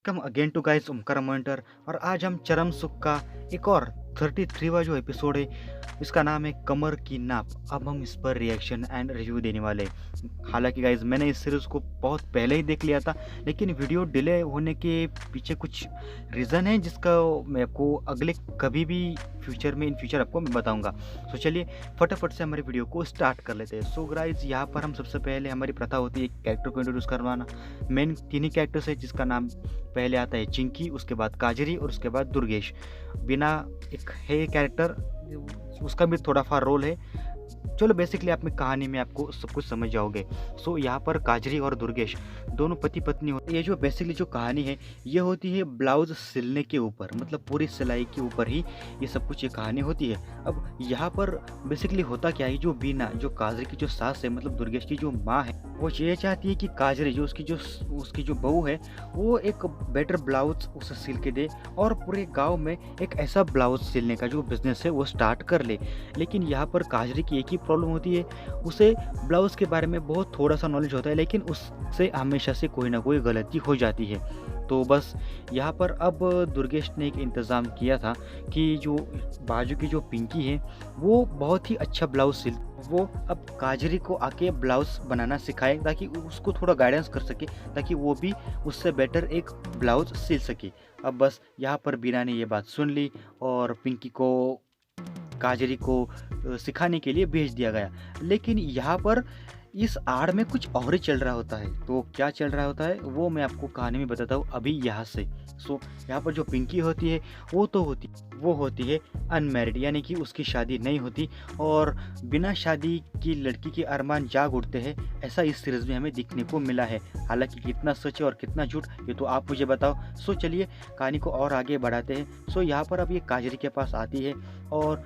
Welcome again to guys Omkar monitor. और आज हम चरम सुख का एक और 33वां जो एपिसोड है, इसका नाम है कमर की नाप। अब हम इस पर रिएक्शन एंड रिव्यू देने वाले हैं। हालांकि गाइस मैंने इस सीरीज़ को बहुत पहले ही देख लिया था, लेकिन वीडियो डिले होने के पीछे कुछ रीज़न है जिसका मैं आपको अगले कभी भी इन फ्यूचर आपको मैं बताऊंगा। तो चलिए फटाफट से हमारे वीडियो को स्टार्ट कर लेते हैं। सो गाइस यहाँ पर हम सबसे पहले, हमारी प्रथा होती है कैरेक्टर को इंट्रोड्यूस करवाना। मेन तीन ही कैरेक्टर्स है जिसका नाम पहले आता है चिंकी, उसके बाद काजरी और उसके बाद दुर्गेश। बिना एक है कैरेक्टर, उसका भी थोड़ा सा रोल है। चलो बेसिकली आप में कहानी में आपको सब कुछ समझ जाओगे। सो यहाँ पर काजरी और दुर्गेश दोनों पति पत्नी होते हैं। ये जो बेसिकली जो कहानी है ये होती है ब्लाउज सिलने के ऊपर, मतलब पूरी सिलाई के ऊपर ही ये सब कुछ ये कहानी होती है। अब यहाँ पर बेसिकली होता क्या है, जो बीना, जो काजरी की जो सास है, मतलब दुर्गेश की जो माँ है, वो ये चाहती है कि काजरी जो उसकी जो बहू है वो एक बेटर ब्लाउज उसे सिल के दे और पूरे गांव में एक ऐसा ब्लाउज सिलने का जो बिजनेस है वो स्टार्ट कर ले। लेकिन यहाँ पर काजरी की एक ही प्रॉब्लम होती है, उसे ब्लाउज के बारे में बहुत थोड़ा सा नॉलेज होता है, लेकिन उससे हमेशा से कोई ना कोई गलती हो जाती है। तो बस यहाँ पर अब दुर्गेश ने एक इंतज़ाम किया था कि जो बाजू की जो पिंकी है वो बहुत ही अच्छा ब्लाउज सिल, वो अब काजरी को आके ब्लाउज बनाना सिखाए ताकि उसको थोड़ा गाइडेंस कर सके, ताकि वो भी उससे बेटर एक ब्लाउज सिल सके। अब बस यहाँ पर बीना ने ये बात सुन ली और पिंकी को काजरी को सिखाने के लिए भेज दिया गया। लेकिन यहाँ पर इस आड़ में कुछ और ही चल रहा होता है। तो क्या चल रहा होता है वो मैं आपको कहानी में बताता हूँ अभी यहाँ से। सो यहाँ पर जो पिंकी होती है वो होती है अनमैरिड, यानी कि उसकी शादी नहीं होती और बिना शादी की लड़की के अरमान जाग उठते हैं, ऐसा इस सीरीज में हमें दिखने को मिला है। हालांकि कितना सच है और कितना झूठ ये तो आप मुझे बताओ। सो चलिए कहानी को और आगे बढ़ाते हैं। सो यहाँ पर अब ये काजरी के पास आती है और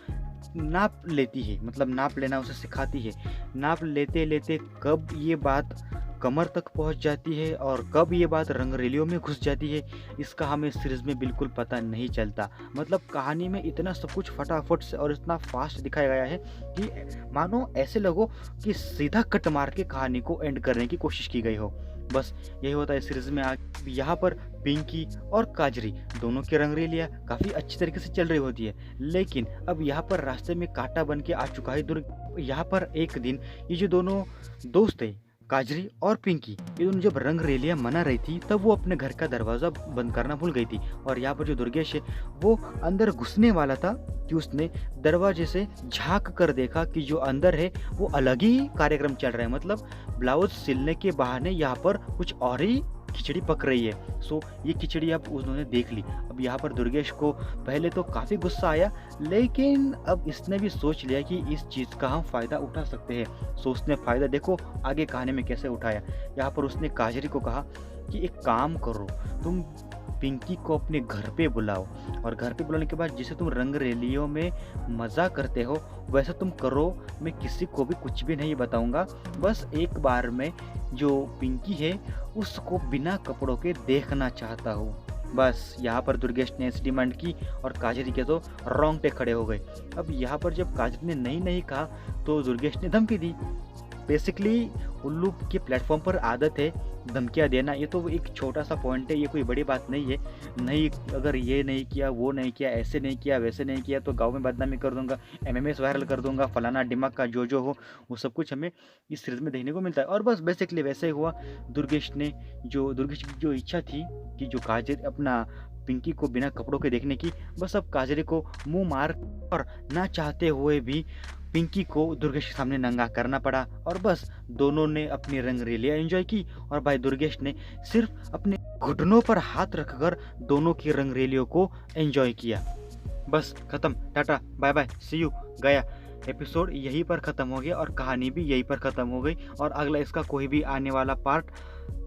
नाप लेती है, मतलब नाप लेना उसे सिखाती है। नाप लेते लेते कब ये बात कमर तक पहुंच जाती है और कब ये बात रंगरेलियों में घुस जाती है, इसका हमें सीरीज में बिल्कुल पता नहीं चलता। मतलब कहानी में इतना सब कुछ फटाफट से और इतना फास्ट दिखाया गया है कि मानो ऐसे लगो कि सीधा कट मार के कहानी को एंड करने की कोशिश की गई हो। बस यही होता है सीरीज में। यहाँ पर पिंकी और काजरी दोनों की रंगरेलियाँ काफ़ी अच्छी तरीके से चल रही होती है, लेकिन अब यहाँ पर रास्ते में कांटा बन के आ चुका है दुर्ग। यहाँ पर एक दिन ये जो दोनों दोस्त थे, काजरी और पिंकी, ये दोनों जब रंगरेलियाँ मना रही थी तब वो अपने घर का दरवाज़ा बंद करना भूल गई थी। और यहाँ पर जो दुर्गेश है वो अंदर घुसने वाला था कि उसने दरवाजे से झांक कर देखा कि जो अंदर है वो अलग ही कार्यक्रम चल रहा है। मतलब ब्लाउज सिलने के बहाने यहाँ पर कुछ और ही खिचड़ी पक रही है। सो ये खिचड़ी अब उन्होंने देख ली। अब यहाँ पर दुर्गेश को पहले तो काफ़ी गुस्सा आया, लेकिन अब इसने भी सोच लिया कि इस चीज़ का हम फ़ायदा उठा सकते हैं। सो उसने फ़ायदा देखो आगे कहानी में कैसे उठाया। यहाँ पर उसने काजरी को कहा कि एक काम करो, तुम पिंकी को अपने घर पे बुलाओ और घर पे बुलाने के बाद जैसे तुम रंगरेलियों में मज़ा करते हो वैसा तुम करो। मैं किसी को भी कुछ भी नहीं बताऊंगा, बस एक बार में जो पिंकी है उसको बिना कपड़ों के देखना चाहता हूँ। बस यहाँ पर दुर्गेश ने ऐसी डिमांड की और काजरी के तो रोंगटे खड़े हो गए। अब यहाँ पर जब काजरी ने नहीं कहा तो दुर्गेश ने धमकी दी। बेसिकली उल्लू के प्लेटफॉर्म पर आदत है धमकियाँ देना, ये तो एक छोटा सा पॉइंट है, ये कोई बड़ी बात नहीं है। नहीं, अगर ये नहीं किया, वो नहीं किया, ऐसे नहीं किया, वैसे नहीं किया तो गांव में बदनामी कर दूंगा, एमएमएस वायरल कर दूंगा, फलाना दिमाग का जो हो वो सब कुछ हमें इस सीरीज में देखने को मिलता है। और बस बेसिकली वैसे ही हुआ। दुर्गेश की जो इच्छा थी कि जो काजल अपना पिंकी को बिना कपड़ों के देखने की, बस अब काजरी को मुंह मार और ना चाहते हुए भी पिंकी को दुर्गेश के सामने नंगा करना पड़ा। और बस दोनों ने अपनी रंगरेलियां एंजॉय की और भाई दुर्गेश ने सिर्फ अपने घुटनों पर हाथ रखकर दोनों की रंगरेलियों को एंजॉय किया। बस खत्म, tata bye bye see you, गया। एपिसोड यहीं पर ख़त्म हो गया और कहानी भी यहीं पर ख़त्म हो गई और अगला इसका कोई भी आने वाला पार्ट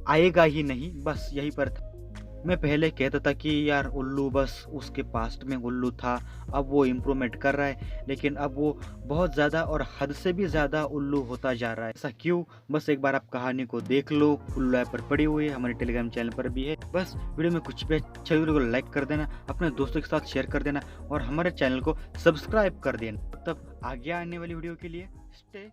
आएगा ही नहीं, बस यहीं पर था। मैं पहले कहता था कि यार उल्लू बस उसके पास्ट में उल्लू था, अब वो इम्प्रूवमेंट कर रहा है, लेकिन अब वो बहुत ज़्यादा और हद से भी ज़्यादा उल्लू होता जा रहा है। ऐसा क्यों? बस एक बार आप कहानी को देख लो, उल्लू ऐप पर पड़ी हुई है, हमारे टेलीग्राम चैनल पर भी है। बस वीडियो में कुछ भी अच्छा वीडियो को लाइक कर देना, अपने दोस्तों के साथ शेयर कर देना और हमारे चैनल को सब्सक्राइब कर देना। तब आगे आने वाली वीडियो के लिए स्टे